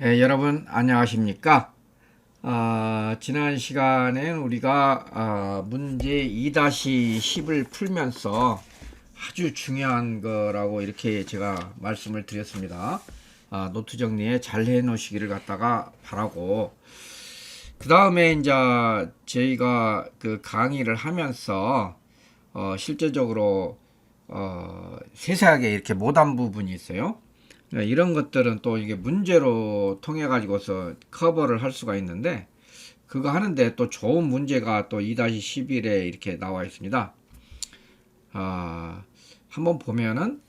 여러분 안녕하십니까? 지난 시간엔 우리가 문제 2-10을 풀면서 아주 중요한 거라고 이렇게 제가 말씀을 드렸습니다. 노트 정리에 잘 해 놓으시기를 갖다가 바라고, 그 다음에 이제 저희가 그 강의를 하면서 실제적으로 세세하게 이렇게 못한 부분이 있어요. 이런 것들은 또 이게 문제로 통해 가지고서 커버를 할 수가 있는데, 그거 하는데 또 좋은 문제가 또 2-11에 이렇게 나와 있습니다. 한번 보면은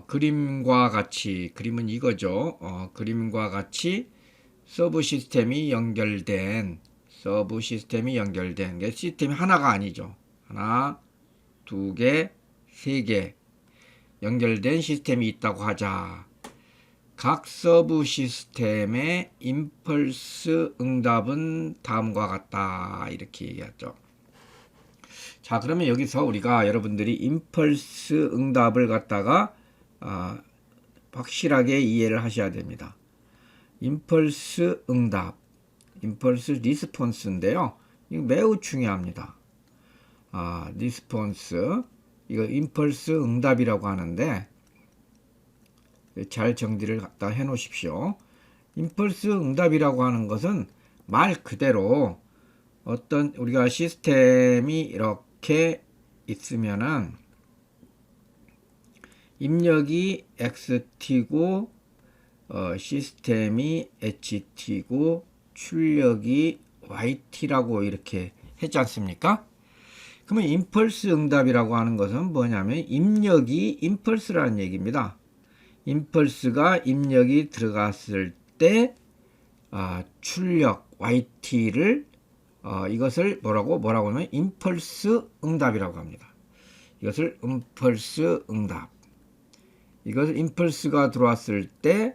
그림과 같이, 그림은 이거죠. 그림과 같이 서브 시스템이 연결된 게 시스템이 하나가 아니죠. 하나, 두 개, 세 개 연결된 시스템이 있다고 하자. 각 서브 시스템의 임펄스 응답은 다음과 같다, 이렇게 얘기하죠. 자, 그러면 여기서 우리가 여러분들이 임펄스 응답을 갖다가 확실하게 이해를 하셔야 됩니다. 임펄스 응답, 임펄스 리스폰스인데요. 이거 매우 중요합니다. 리스폰스, 이거 임펄스 응답이라고 하는데, 잘 정리를 갖다 해 놓으십시오. 임펄스 응답이라고 하는 것은 말 그대로 어떤 우리가 시스템이 이렇게 있으면은 입력이 XT고 시스템이 HT고 출력이 YT라고 이렇게 했지 않습니까? 그러면 임펄스 응답이라고 하는 것은 뭐냐면 입력이 임펄스라는 얘기입니다. 임펄스가 입력이 들어갔을 때 출력 YT를 이것을 뭐라고 하면 임펄스 응답이라고 합니다. 이것을 임펄스 응답, 이것을 임펄스가 들어왔을 때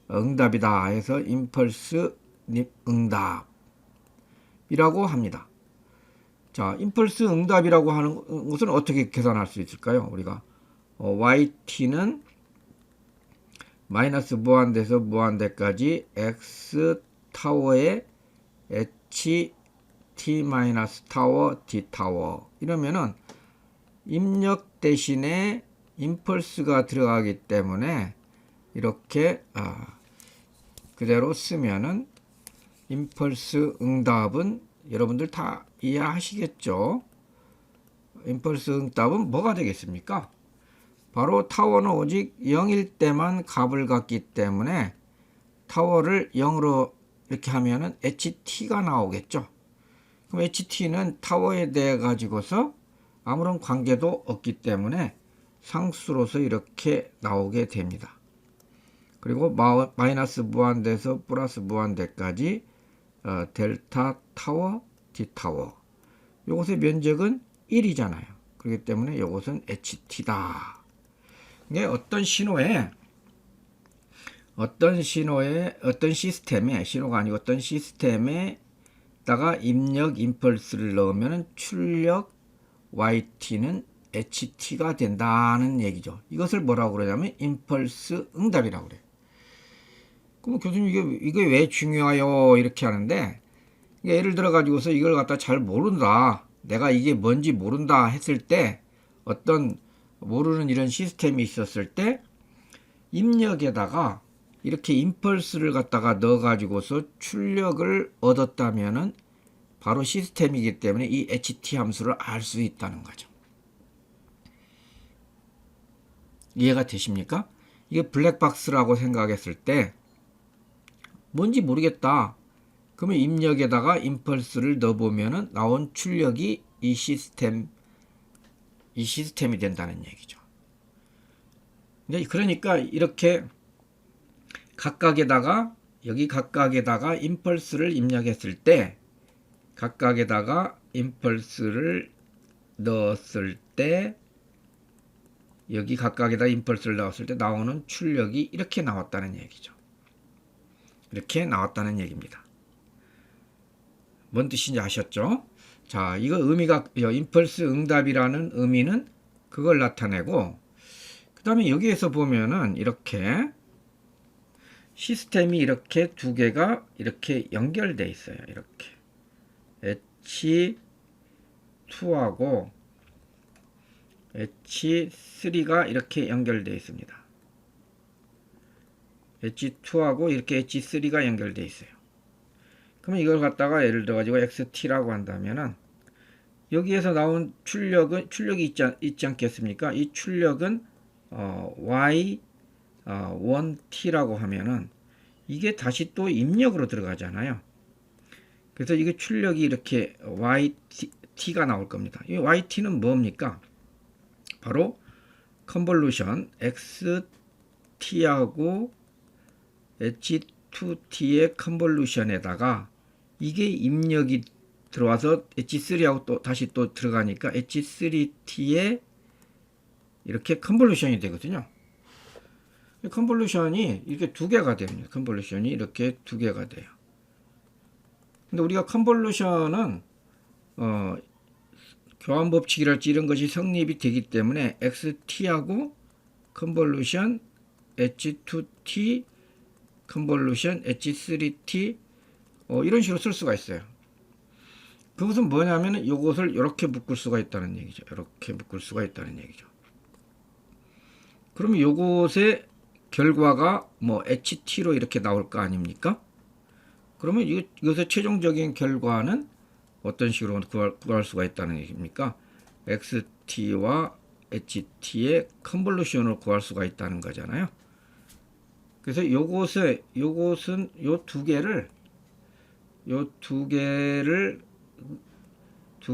응답이다 해서 임펄스 응답이라고 합니다. 자, 임펄스 응답이라고 하는 것은 어떻게 계산할 수 있을까요? 우리가 YT는 마이너스 무한대에서 무한대까지 x 타워에 h t 마이너스 타워 d 타워, 이러면은 입력 대신에 임펄스가 들어가기 때문에 이렇게 그대로 쓰면은 임펄스 응답은 여러분들 다 이해하시겠죠? 임펄스 응답은 뭐가 되겠습니까? 바로 타워는 오직 0일 때만 값을 갖기 때문에 타워를 0으로 이렇게 하면은 HT가 나오겠죠. 그럼 HT는 타워에 대해 가지고서 아무런 관계도 없기 때문에 상수로서 이렇게 나오게 됩니다. 그리고 마이너스 무한대에서 플러스 무한대까지 델타 타워 D 타워, 요것의 면적은 1이잖아요. 그렇기 때문에 요것은 HT다. 이게 어떤 시스템에, 신호가 아니고 어떤 시스템에다가 입력 임펄스를 넣으면 출력 YT는 HT가 된다는 얘기죠. 이것을 뭐라고 그러냐면 임펄스 응답이라고 그래요. 그럼 교수님 이게 왜 중요해요? 이렇게 하는데, 그러니까 예를 들어 가지고서 이걸 갖다 잘 모른다, 내가 이게 뭔지 모른다 했을 때, 어떤 모르는 이런 시스템이 있었을 때 입력에다가 이렇게 임펄스를 갖다가 넣어 가지고서 출력을 얻었다면은 바로 시스템이기 때문에 이 ht 함수를 알 수 있다는 거죠. 이해가 되십니까? 이게 블랙박스라고 생각했을 때 뭔지 모르겠다, 그러면 입력에다가 임펄스를 넣어보면은 나온 출력이 이 시스템이 된다는 얘기죠. 그러니까 이렇게 각각에다가, 여기 각각에다가 임펄스를 입력했을 때, 각각에다가 임펄스를 넣었을 때, 여기 각각에다 임펄스를 넣었을 때 나오는 출력이 이렇게 나왔다는 얘기죠. 이렇게 나왔다는 얘기입니다. 뭔 뜻인지 아셨죠? 자, 이거 의미가, 임펄스 응답이라는 의미는 그걸 나타내고, 그 다음에 여기에서 보면은 이렇게 시스템이 이렇게 두 개가 이렇게 연결되어 있어요. 이렇게 H2하고 H3가 이렇게 연결되어 있습니다. H2하고 이렇게 H3가 연결되어 있어요. 그러면 이걸 갖다가 예를 들어 가지고 XT라고 한다면은 여기에서 나온 출력이 있지 않겠습니까? 이 출력은 Y1T라고 하면은 이게 다시 또 입력으로 들어가잖아요. 그래서 이게 출력이 이렇게 YT가 나올 겁니다. 이 YT는 뭡니까? 바로 컨볼루션 XT하고 H2T의 컨볼루션에다가 이게 입력이 들어와서 H3하고 또 다시 또 들어가니까 H3T에 이렇게 컨볼루션이 되거든요. 컨볼루션이 이렇게 두 개가 됩니다. 컨볼루션이 이렇게 두 개가 돼요. 근데 우리가 컨볼루션은 교환 법칙이랄지 이런 것이 성립이 되기 때문에 XT하고 컨볼루션 H2T 컨볼루션 H3T 이런 식으로 쓸 수가 있어요. 그것은 뭐냐면 이것을 이렇게 묶을 수가 있다는 얘기죠. 이렇게 묶을 수가 있다는 얘기죠. 그러면 이것의 결과가 뭐 HT로 이렇게 나올 거 아닙니까? 그러면 이것의 최종적인 결과는 어떤 식으로 구할 수가 있다는 얘기입니까? XT와 HT의 컨볼루션을 구할 수가 있다는 거잖아요. 그래서 요것은 요 두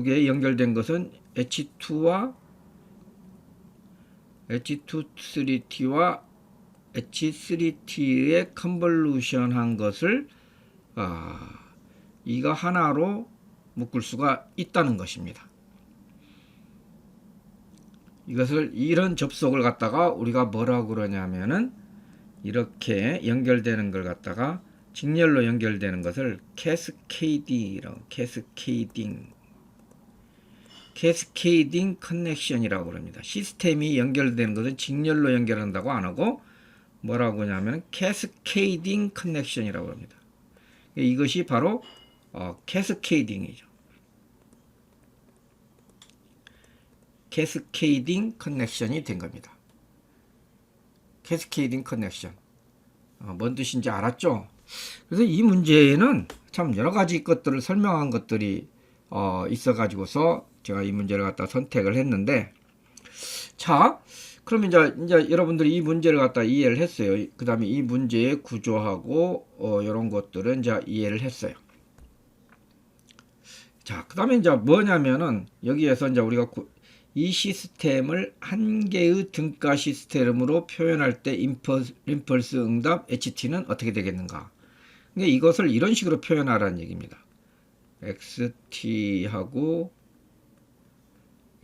개 연결된 것은 H2와 H2-3T와 H3T의 컨볼루션 한 것을 이거 하나로 묶을 수가 있다는 것입니다. 이런 접속을 갖다가 우리가 뭐라고 그러냐면은 이렇게 연결되는 걸 갖다가 직렬로 연결되는 것을 캐스케이딩 커넥션이라고 합니다. 시스템이 연결되는 것은 직렬로 연결한다고 안 하고 뭐라고 하냐면 캐스케이딩 커넥션이라고 합니다. 이것이 바로 캐스케이딩이죠. 캐스케이딩 커넥션이 된 겁니다. 캐스케이딩 커넥션. 뭔 뜻인지 알았죠? 그래서 이 문제에는 참 여러 가지 것들을 설명한 것들이 있어 가지고서 제가 이 문제를 갖다 선택을 했는데, 자, 그러면 이제 여러분들이 이 문제를 갖다 이해를 했어요. 그 다음에 이 문제의 구조하고 이런 것들은 이제 이해를 했어요. 자, 그 다음에 이제 뭐냐면은 여기에서 이제 우리가 이 시스템을 한 개의 등가 시스템으로 표현할 때 임펄스 응답 HT는 어떻게 되겠는가? 그러니까 이것을 이런 식으로 표현하라는 얘기입니다. XT하고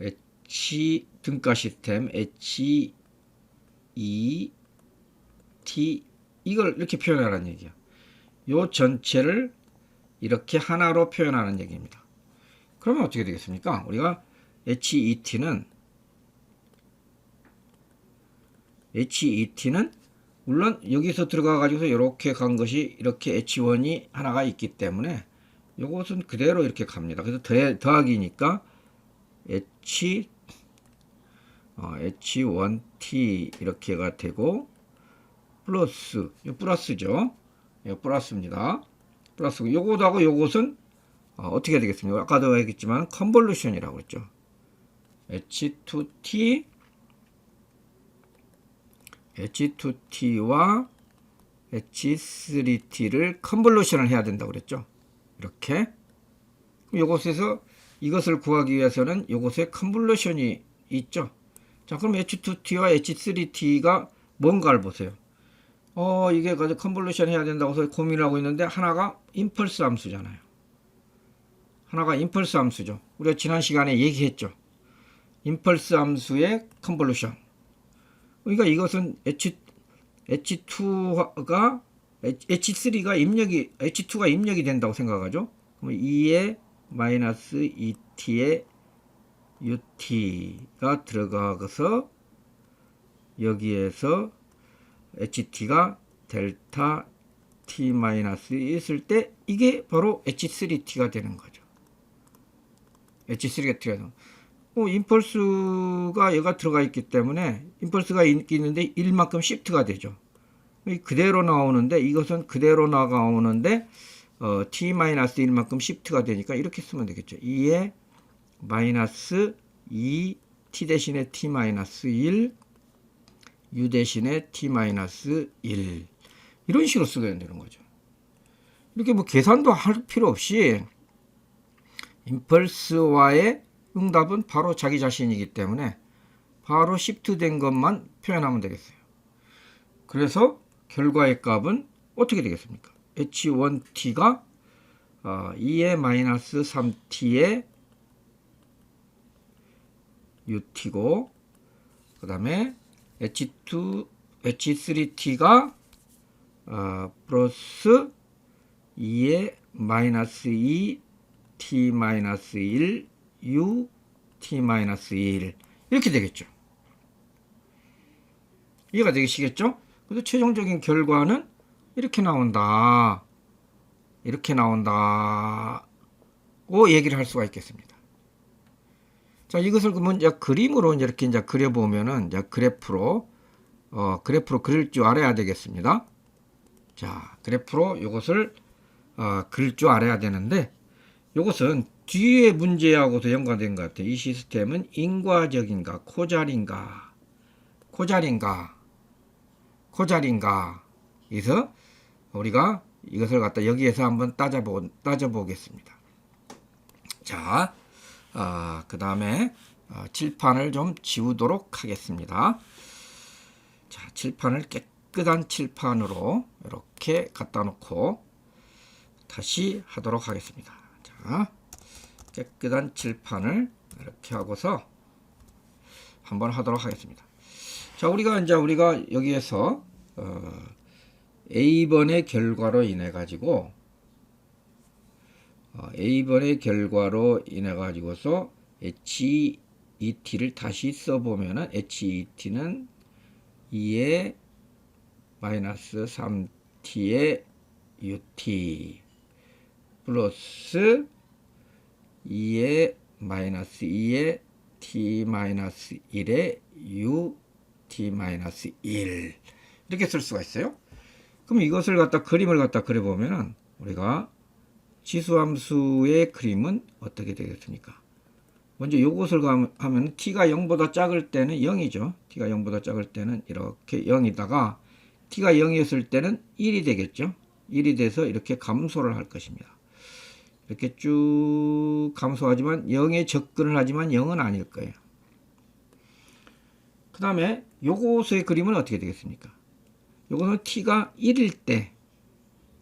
H 등가 시스템 H2T 이걸 이렇게 표현하라는 얘기야. 요 전체를 이렇게 하나로 표현하는 얘기입니다. 그러면 어떻게 되겠습니까? 우리가 HET는 물론 여기서 들어가 가지고서 이렇게 간 것이 이렇게 H1이 하나가 있기 때문에 요것은 그대로 이렇게 갑니다. 그래서 더하기니까 H1T 이렇게가 되고 플러스 요 플러스죠. 요 플러스입니다. 플러스 요것하고 요것은 어떻게 되겠습니까? 아까도 얘기했지만 컨볼루션이라고 했죠. H2T와 H3T를 컨볼루션을 해야 된다고 그랬죠. 이렇게. 요것에서 이것을 구하기 위해서는 요것에 컨볼루션이 있죠. 자, 그럼 H2T와 H3T가 뭔가를 보세요. 이게 가지고 컨볼루션 해야 된다고 해서 고민을 하고 있는데 하나가 임펄스 함수잖아요. 하나가 임펄스 함수죠. 우리가 지난 시간에 얘기했죠. 임펄스 함수의 컨볼루션. 그러니까 이것은 H2가 H3가 H2가 입력이 된다고 생각하죠. 그럼 2의 마이너스 2t의 UT가 들어가서 여기에서 HT가 델타 T 마이너스 있을 때 이게 바로 H3T가 되는 거죠. H3가 되는 임펄스가 얘가 들어가 있기 때문에 임펄스가 있는데 1만큼 시프트가 되죠. 그대로 나오는데 이것은 그대로 나오는데 T-1만큼 시프트가 되니까 이렇게 쓰면 되겠죠. 2의 마이너스 2 T 대신에 T-1 U 대신에 T-1 이런 식으로 쓰게 되는 거죠. 이렇게 뭐 계산도 할 필요 없이 임펄스와의 응답은 바로 자기 자신이기 때문에 바로 시프트 된 것만 표현하면 되겠어요. 그래서 결과의 값은 어떻게 되겠습니까? H1T가 2의 마이너스 3T의 UT고 그 다음에 H3T가 플러스 2의 마이너스 2 T-1 U T-1 이렇게 되겠죠. 이해가 되시겠죠? 그래서 최종적인 결과는 이렇게 나온다. 이렇게 나온다고 얘기를 할 수가 있겠습니다. 자, 이것을 그러면 이제 그림으로 이렇게 이제 그려보면은 이제 그래프로 그릴 줄 알아야 되겠습니다. 자, 그래프로 이것을 그릴 줄 알아야 되는데 이것은 뒤에 문제하고도 연관된 것 같아요. 이 시스템은 인과적인가, 코자리인가. 그래서 우리가 이것을 갖다 여기에서 한번 따져보겠습니다. 자, 그 다음에 칠판을 좀 지우도록 하겠습니다. 자, 칠판을 깨끗한 칠판으로 이렇게 갖다 놓고 다시 하도록 하겠습니다. 자, 깨끗한 칠판을 이렇게 하고서 한번 하도록 하겠습니다. 자, 우리가 여기에서 A번의 결과로 인해 가지고서 HET를 다시 써보면은 HET는 2의 마이너스 3t의 UT 플러스 2의 마이너스 2의 T-1의 U T-1 이렇게 쓸 수가 있어요. 그럼 이것을 그림을 그려보면은 우리가 지수함수의 그림은 어떻게 되겠습니까? 먼저 요것을 하면 t가 0보다 작을 때는 0이죠. t가 0보다 작을 때는 이렇게 0이다가 t가 0이었을 때는 1이 되겠죠. 1이 돼서 이렇게 감소를 할 것입니다. 이렇게 쭉 감소하지만 0에 접근을 하지만 0은 아닐 거예요. 그 다음에 요것의 그림은 어떻게 되겠습니까? 요거는 t가 1일 때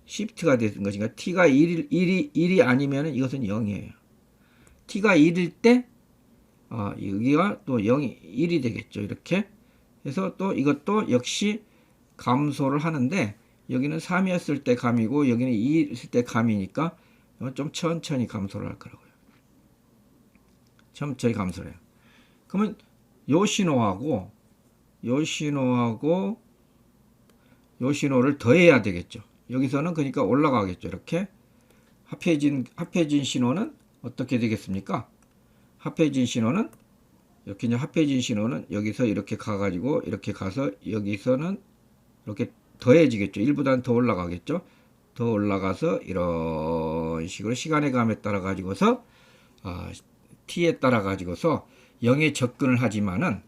시프트가 되는 것인가? t가 1이 아니면 이것은 0이에요. t가 1일 때 여기가 또 0이 1이 되겠죠. 이렇게 해서 또 이것도 역시 감소를 하는데 여기는 3이었을 때 감이고 여기는 2였을 때 감이니까 좀 천천히 감소를 할 거라고요. 천천히 감소를 해요. 그러면 요 신호하고 요 신호를 더해야 되겠죠. 여기서는 그러니까 올라가겠죠. 이렇게 합해진 신호는 어떻게 되겠습니까? 합해진 신호는 이렇게 이제 합해진 신호는 여기서 이렇게 가가지고 이렇게 가서 여기서는 이렇게 더해지겠죠. 1보다는 더 올라가겠죠. 더 올라가서 이런 식으로 시간의 감에 따라 가지고서 t에 따라 가지고서 0에 접근을 하지만은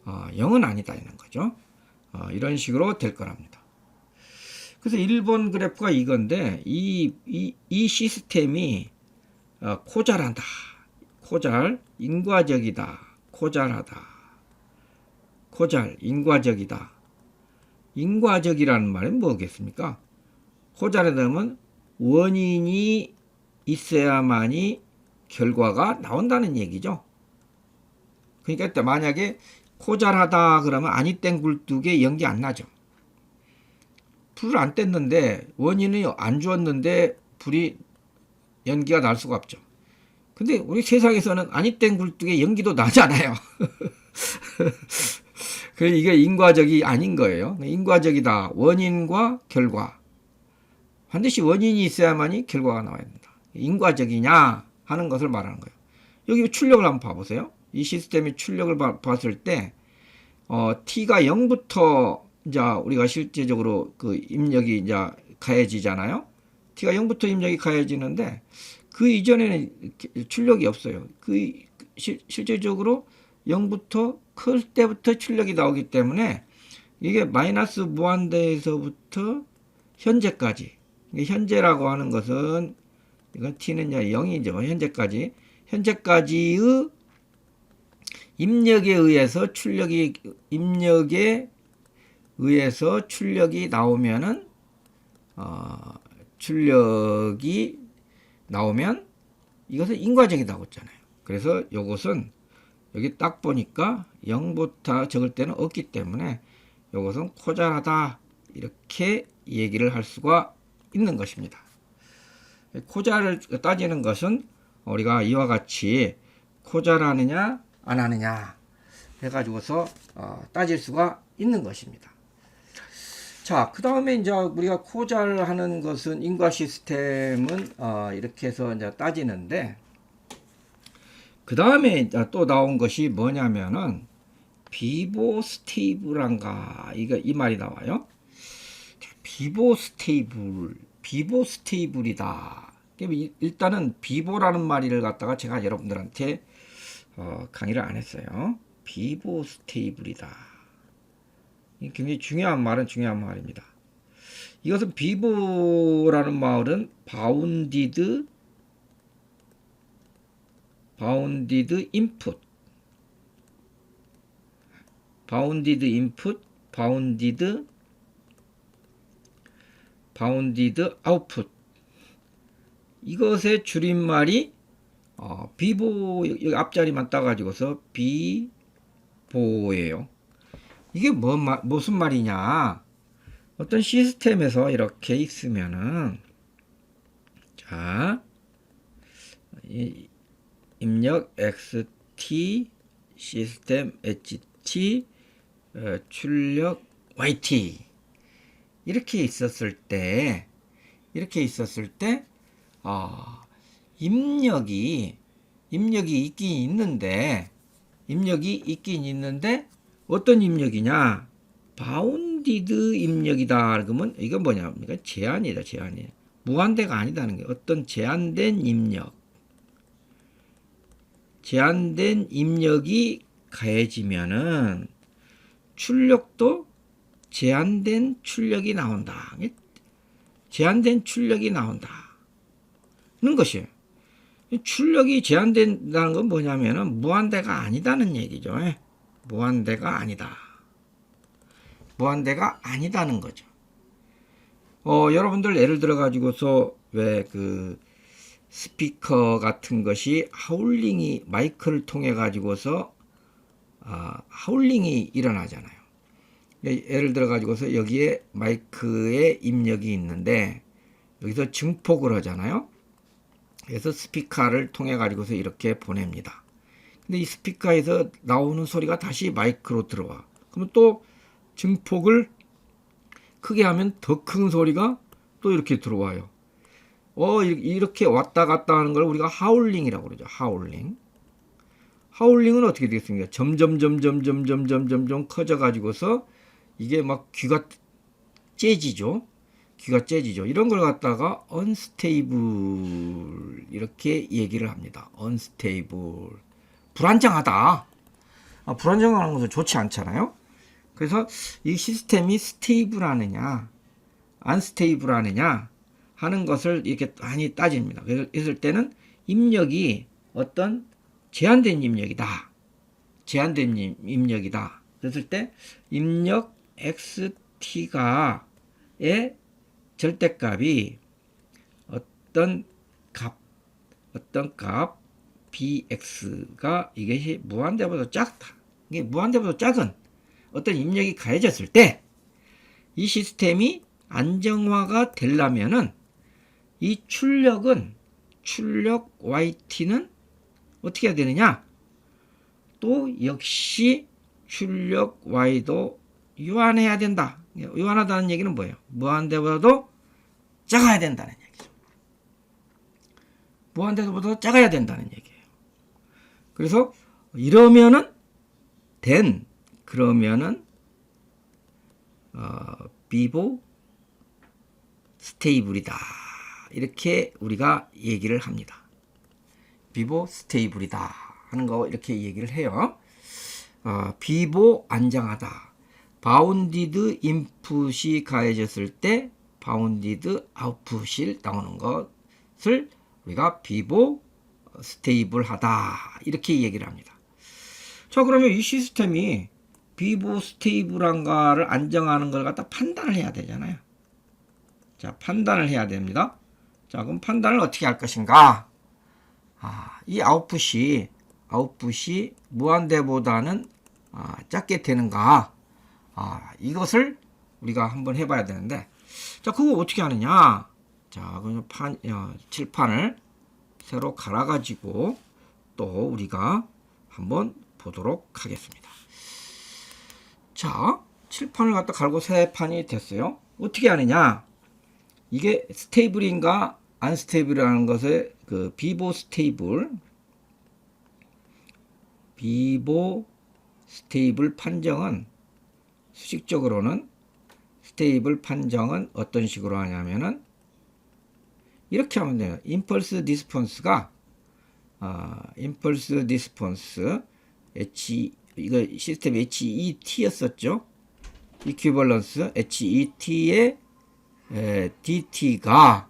0은 아니다 이런 거죠. 이런 식으로 될 거랍니다. 그래서 1번 그래프가 이건데 이 시스템이 코잘하다, 코잘, 인과적이다, 코잘하다, 코잘, 인과적이다. 인과적이라는 말은 뭐겠습니까? 코잘하다면 원인이 있어야만이 결과가 나온다는 얘기죠. 그러니까 만약에 코잘하다 그러면 아니 땡 굴뚝에 연기 안 나죠. 불을 안 뗐는데 원인이 안 주었는데 불이 연기가 날 수가 없죠. 근데 우리 세상에서는 아니 땡 굴뚝에 연기도 나잖아요. 그래서 이게 인과적이 아닌 거예요. 인과적이다. 원인과 결과. 반드시 원인이 있어야만이 결과가 나와야 된다. 인과적이냐 하는 것을 말하는 거예요. 여기 출력을 한번 봐보세요. 이 시스템의 출력을 봤을 때 t가 0부터 이제 우리가 실제적으로 그 입력이 이제 가해지잖아요. t가 0부터 입력이 가해지는데 그 이전에는 출력이 없어요. 실제적으로 0부터 클 때부터 출력이 나오기 때문에 이게 마이너스 무한대에서부터 현재까지, 현재라고 하는 것은 이건 t는 0이죠. 현재까지의 입력에 의해서 출력이 나오면은 출력이 나오면 이것은 인과적이라고 했잖아요. 그래서 이것은 여기 딱 보니까 0부터 적을 때는 없기 때문에 이것은 코잘하다 이렇게 얘기를 할 수가 있는 것입니다. 코잘을 따지는 것은 우리가 이와 같이 코잘하느냐 안 하느냐 해가지고서 따질 수가 있는 것입니다. 자, 그 다음에 이제 우리가 코잘하는 것은 인과 시스템은 이렇게 해서 이제 따지는데, 그 다음에 또 나온 것이 뭐냐면은 비보 스테이블한가 이 말이 나와요. 비보 스테이블이다. 일단은 비보라는 말을 갖다가 제가 여러분들한테 강의를 안 했어요. 비보 스테이블이다. 굉장히 중요한 말입니다. 이것은 비보라는 말은 바운디드 인풋, 바운디드 아웃풋. 이것의 줄임말이 비보, 여기 앞자리만 따가지고서 비보예요. 이게 무슨 말이냐? 어떤 시스템에서 이렇게 있으면은, 자, 입력 xt, 시스템 ht, 출력 yt. 이렇게 있었을 때, 입력이 있긴 있는데, 어떤 입력이냐? 바운디드 입력이다. 그러면 이건 뭐냐면 제한이다. 무한대가 아니다는 게 어떤 제한된 입력이 가해지면은 출력도 제한된 출력이 나온다. 제한된 출력이 나온다는 것이에요. 출력이 제한된다는 건 뭐냐면은 무한대가 아니다는 얘기죠. 무한대가 아니다는 거죠. 여러분들 예를 들어 가지고서 왜 그 스피커 같은 것이 마이크를 통해 가지고서 하울링이 일어나잖아요. 예를 들어 가지고서 여기에 마이크에 입력이 있는데 여기서 증폭을 하잖아요. 그래서 스피커를 통해 가지고서 이렇게 보냅니다. 근데 이 스피커에서 나오는 소리가 다시 마이크로 들어와. 그러면 또 증폭을 크게 하면 더 큰 소리가 또 이렇게 들어와요. 이렇게 왔다 갔다 하는 걸 우리가 하울링이라고 그러죠. 하울링. 하울링은 어떻게 되겠습니까? 점점 커져 가지고서 이게 막 귀가 째지죠. 귀가 째지죠. 이런 걸 갖다가 unstable 이렇게 얘기를 합니다. unstable. 불안정하다. 불안정한 것은 좋지 않잖아요. 그래서 이 시스템이 스테이블 하느냐, 안스테이블 하느냐 하는 것을 이렇게 많이 따집니다. 그래서 있을 때는 입력이 어떤 제한된 입력이다. 제한된 입력이다. 그랬을 때 입력 xt가 의 절대값이 어떤 값 bx가 이것이 무한대보다 작다. 이게 무한대보다 작은 어떤 입력이 가해졌을 때 이 시스템이 안정화가 되려면은 이 출력 yt는 어떻게 해야 되느냐? 또 역시 출력 y도 유한해야 된다. 유한하다는 얘기는 뭐예요? 무한대보다도 작아야 된다는 얘기죠. 무한대보다 작아야 된다는 얘기예요. 그래서 이러면은 그러면은 비보 스테이블이다. 이렇게 우리가 얘기를 합니다. 비보 스테이블이다 하는 거 이렇게 얘기를 해요. 비보 안정하다. 바운디드 인풋이 가해졌을 때 바운디드 아웃풋이 나오는 것을 우리가 비보 스테이블하다 이렇게 얘기를 합니다. 자, 그러면 이 시스템이 비보 스테이블한가를 안정하는 걸 갖다 판단을 해야 되잖아요. 자, 판단을 해야 됩니다. 자, 그럼 판단을 어떻게 할 것인가? 이 아웃풋이 무한대보다는 작게 되는가? 이것을 우리가 한번 해봐야 되는데, 자, 그거 어떻게 하느냐? 자, 그럼 칠판을 새로 갈아가지고 또 우리가 한번 보도록 하겠습니다. 자, 칠판을 갖다 갈고 새 판이 됐어요. 어떻게 하느냐? 이게 스테이블인가 안스테이블이라는 것의 그 비보 스테이블 판정은 수식적으로는 스테이블 판정은 어떤 식으로 하냐면은 이렇게 하면 돼요. 임펄스 디스폰스가 임펄스 디스폰스 이거 시스템 HET였었죠. 이퀴벌런스 HET의 DT가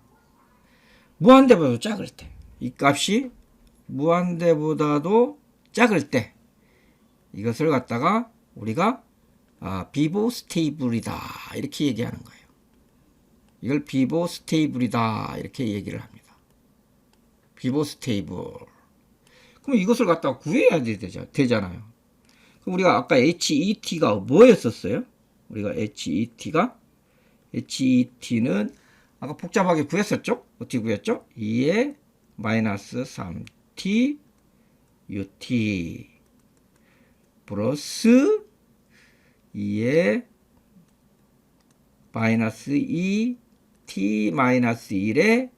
무한대보다 작을 때, 이 값이 무한대보다도 작을 때 이것을 갖다가 우리가 비보 스테이블이다 이렇게 얘기하는 거예요. 이걸 비보 스테이블이다 이렇게 얘기를 합니다. 비보 스테이블. 그럼 이것을 갖다가 구해야 되잖아요. 그럼 우리가 아까 HET가 뭐였었어요? 우리가 HET는 아까 복잡하게 구했었죠? 어떻게 구했죠? 2의 마이너스 3t ut 플러스 2의 마이너스 2t 마이너스 1의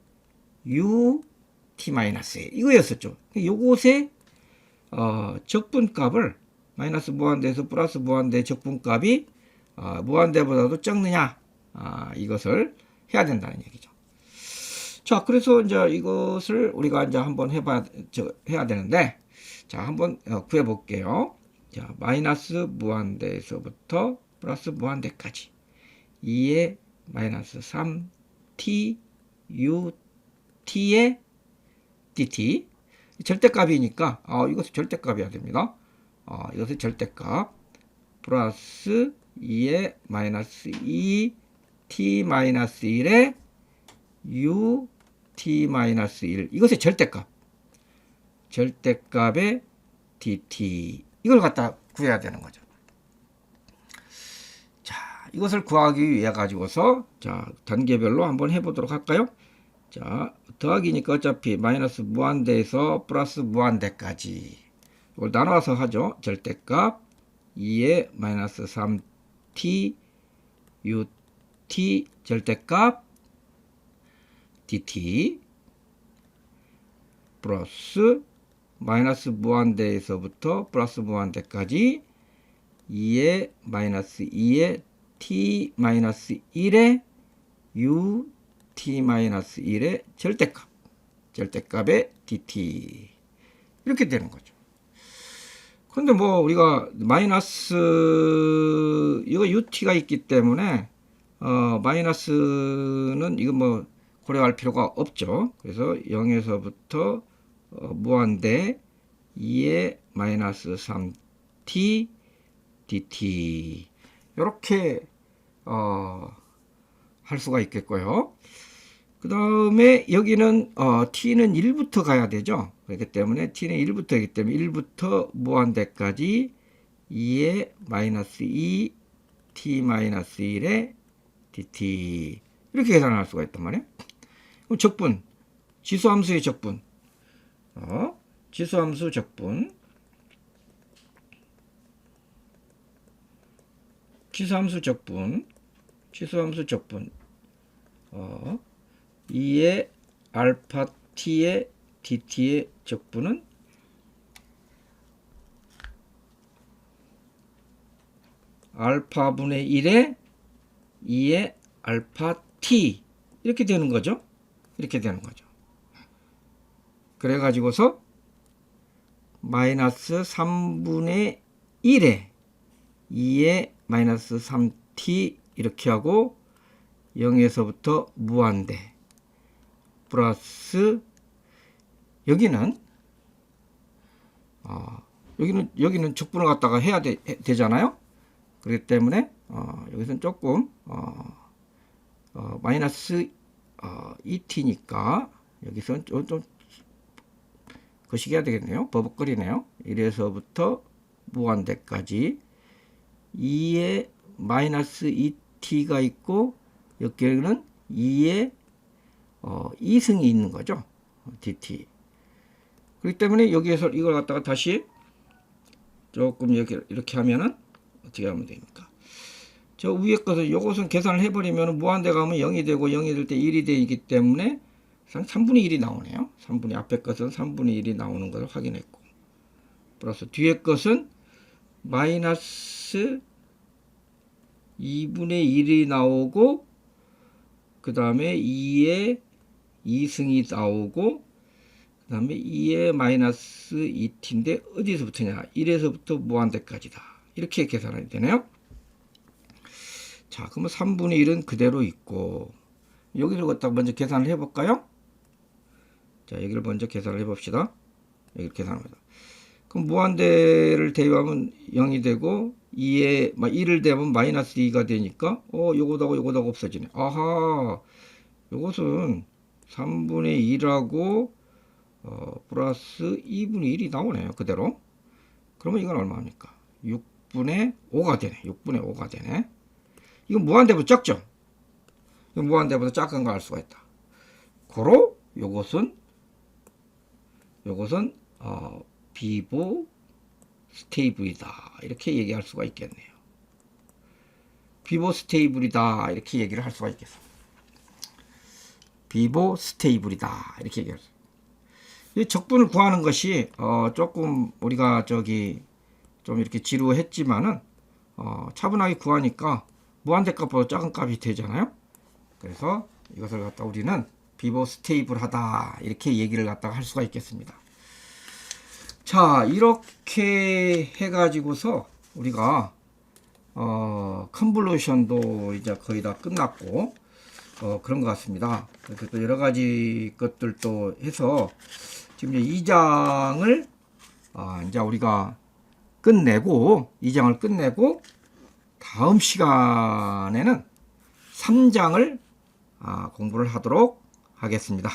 ut 마이너스 1 이거였었죠. 요것의 적분값을 마이너스 무한대에서 플러스 무한대 적분값이 무한대보다도 적느냐 이것을 해야 된다는 얘기죠. 자, 그래서 이제 이것을 우리가 이제 한번 해야 되는데, 자, 한번 구해 볼게요. 자, 마이너스 무한대에서부터 플러스 무한대까지 2의 마이너스 3t ut의 dt 절대값이니까 이것은 절대값이어야 됩니다. 이것은 절대값 플러스 2의 마이너스 2t 마이너스 1의 ut 마이너스 1 이것의 절대값의 dt 이걸 갖다 구해야 되는 거죠. 자, 이것을 구하기 위해 가지고서 자, 단계별로 한번 해보도록 할까요? 자, 더하기니까 어차피 마이너스 무한대에서 플러스 무한대까지 이걸 나눠서 하죠. 절대값 2의 마이너스 3t ut 절대값 dt 플러스 마이너스 무한대에서부터 플러스 무한대까지 2의 마이너스 2의 t 마이너스 1의 u t 마이너스 1의 절대값의 dt 이렇게 되는 거죠. 근데 뭐 우리가 마이너스 이거 ut가 있기 때문에 마이너스는 이거 뭐 고려할 필요가 없죠. 그래서 0에서부터 무한대 2의 마이너스 3t dt 이렇게 할 수가 있겠고요. 그 다음에 여기는 t는 1부터 가야 되죠. 그렇기 때문에 t는 1부터이기 때문에 1부터 무한대까지 2의 마이너스 2 t 마이너스 1의 dt 이렇게 계산할 수가 있단 말이에요. 그럼 적분, 지수함수의 적분, 지수함수 적분, 지수함수 적분 2의 알파 t의 dt의 적분은 알파분의 1에 2의 알파 t 이렇게 되는 거죠. 이렇게 되는 거죠. 그래 가지고서 마이너스 3분의 1에 2의 마이너스 3t 이렇게 하고 0에서부터 무한대 플러스 여기는 적분을 갖다가 해야 되잖아요. 그렇기 때문에 여기서는 조금 마이너스 2t니까 여기서는 좀 거시기해야 되겠네요. 버벅거리네요. 1에서부터 무한대까지 2의 마이너스 2t가 있고 여기에는 2의 2승이 있는 거죠. dt. 그렇기 때문에 여기에서 이걸 갖다가 다시 조금 이렇게 하면은 어떻게 하면 됩니까? 저 위에 것은 요것은 계산을 해버리면 무한대 가면 0이 되고 0이 될 때 1이 되기 때문에 3분의 1이 나오네요. 3분의 앞에 것은 3분의 1이 나오는 것을 확인했고 플러스 뒤에 것은 마이너스 2분의 1이 나오고 그 다음에 2의 2승이 나오고 그 다음에 2의 마이너스 2t인데 어디서부터냐 1에서부터 무한대까지다 이렇게 계산이 되네요. 자 그러면 3분의 1은 그대로 있고 여기를 갖다가 먼저 계산을 해볼까요? 자 여기를 먼저 계산을 해봅시다. 여기를 계산합니다. 그럼 무한대를 대입하면 0이 되고 2에 1을 대하면 마이너스 2가 되니까 요거하고 없어지네. 아하 요것은 3분의 1하고 플러스 2분의 1이 나오네요. 그대로. 그러면 이건 얼마입니까? 6분의 5가 되네. 6분의 5가 되네. 이건 무한대보다 적죠? 이건 무한대보다 작은 거 알 수가 있다. 고로 요것은 비보 스테이블이다. 이렇게 얘기할 수가 있겠네요. 비보 스테이블이다. 이렇게 얘기를 할 수가 있겠어. 비보 스테이블이다. 이렇게 얘기할 수. 이 적분을 구하는 것이 조금 우리가 좀 이렇게 지루했지만은 차분하게 구하니까 무한대 값보다 작은 값이 되잖아요. 그래서 이것을 갖다 우리는 비보 스테이블하다 이렇게 얘기를 갖다가 할 수가 있겠습니다. 자 이렇게 해가지고서 우리가 컨볼루션도 이제 거의 다 끝났고 그런 것 같습니다. 그래서 또 여러 가지 것들도 해서 지금 이제 2장을 이제 우리가 끝내고 2장을 끝내고 다음 시간에는 3장을 공부를 하도록 하겠습니다.